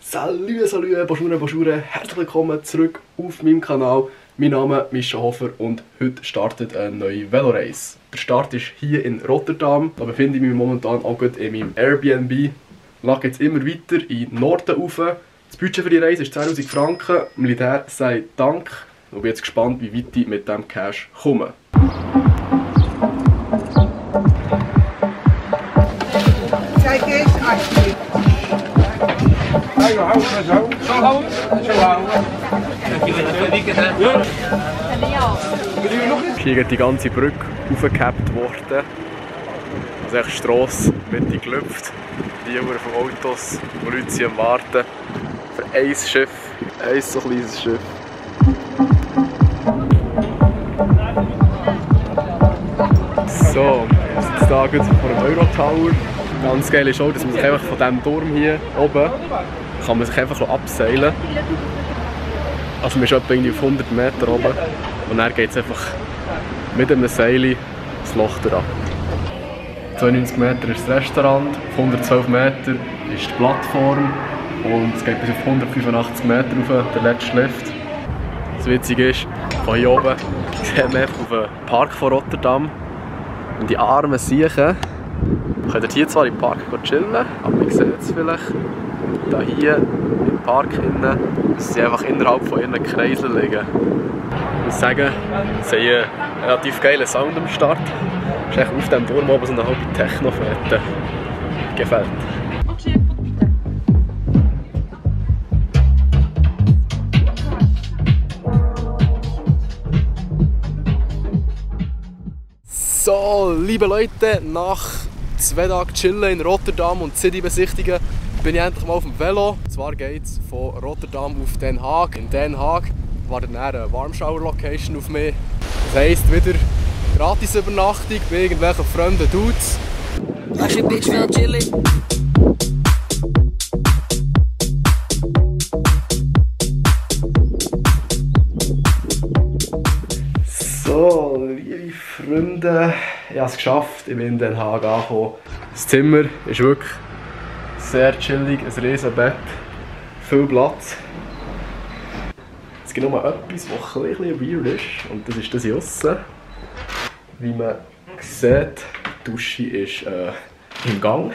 Salut, Bonjour, herzlich willkommen zurück auf meinem Kanal. Mein Name ist Mischa Hofer und heute startet eine neue Velorace. Der Start ist hier in Rotterdam, da befinde ich mich momentan auch gut in meinem Airbnb. Ich lag jetzt immer weiter in den Norden rauf. Das Budget für die Reise ist 2000 Franken. Militär sei Dank. Ich bin jetzt gespannt, wie weit ich mit diesem Cash komme. Hier ist die ganze Brücke aufgehabt worden. Also echt Strasse wird gelüpft. Die Uhr von Autos, wo Leute sind am Warten für ein Schiff. Ein so kleines Schiff. So, wir sind jetzt hier vor dem Eurotower. Ganz geil ist auch, dass man sich einfach von diesem Turm hier oben kann man sich einfach abseilen. Also man ist etwa auf 100 Meter oben und dann geht es einfach mit einem Seil das Loch ab. 92 Meter ist das Restaurant, auf 112 Meter ist die Plattform und es geht bis auf 185 Meter auf den letzten Lift. Das Witzige ist, von hier oben sieht man auf den Park von Rotterdam und die armen Siechen können hier zwar im Park chillen, aber man sieht es vielleicht da hier im Park innen, dass sie einfach innerhalb von ihren Kreiseln liegen. Ich muss sagen, sie haben einen relativ geilen Sound am Start. Es ist echt auf dem Turm oben so eine halbe Techno-Fete. Gefällt. So, liebe Leute, nach 2 Tagen chillen in Rotterdam und City besichtigen, bin ich endlich mal auf dem Velo. Und zwar geht es von Rotterdam auf Den Haag. In Den Haag wartet dann eine Warmshower-Location auf mich. Das heisst wieder gratis Übernachtung bei irgendwelchen fremden Dudes. So, liebe Freunde, ich habe es geschafft. Ich bin in Den Haag angekommen. Das Zimmer ist wirklich sehr chillig, ein riesen Bett, viel Platz. Es gibt noch etwas, was ein bisschen weird ist, und das ist das hier aussen. Wie man sieht, die Dusche ist im Gang.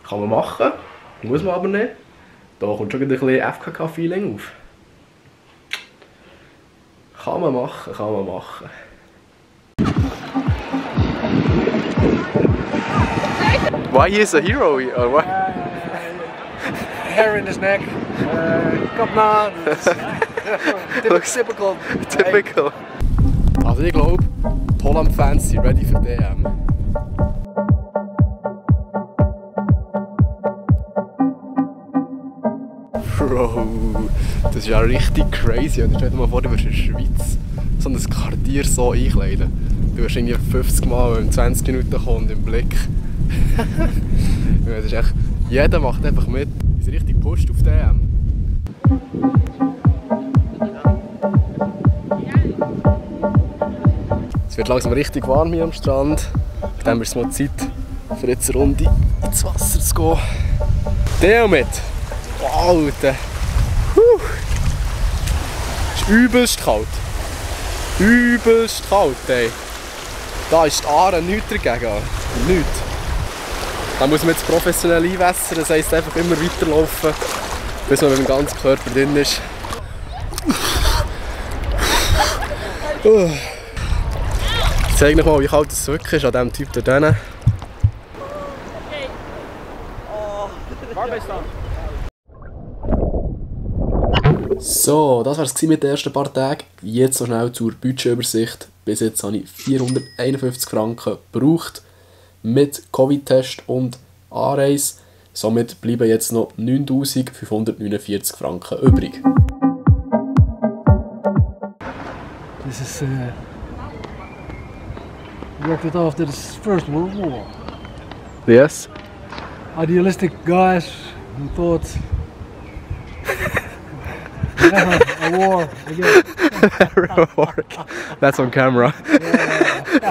Kann man machen, muss man aber nicht. Da kommt schon ein bisschen FKK-Feeling auf. Kann man machen, kann man machen. Why he is a hero? Or what? Hair in his neck, kapna. Typical. Typical. Also ich glaube, die Holland-Fans sind ready für DM. Bro, das ist ja richtig crazy. Und stell dir mal vor, du wirst in der Schweiz so ein Quartier so einkleiden. Du wirst irgendwie 50 Mal in 20 Minuten kommen im Blick. Das ist echt, jeder macht einfach mit. Wir sind richtig gepusht auf DM. Es wird langsam richtig warm hier am Strand. Dann ist es mal Zeit, für jetzt eine Runde ins Wasser zu gehen. Der mit! Wow, Alter! Es ist übelst kalt. Übelst kalt, ey. Da ist die Aare nichts dagegen. Nichts. Da muss man jetzt professionell einwässern, das heisst einfach immer weiterlaufen, bis man mit dem ganzen Körper drin ist. Ich zeige euch mal, wie kalt es wirklich ist an diesem Typ da drinnen. So, das war es mit den ersten paar Tagen. Jetzt noch schnell zur Budgetübersicht. Bis jetzt habe ich 451 Franken gebraucht. Mit Covid-Test und Anreise. Somit bleiben jetzt noch 9'549 Franken übrig. This is erected after the First World War. Yes. Idealistic guys who thought a war again. That's on camera.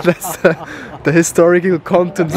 That's the historical content.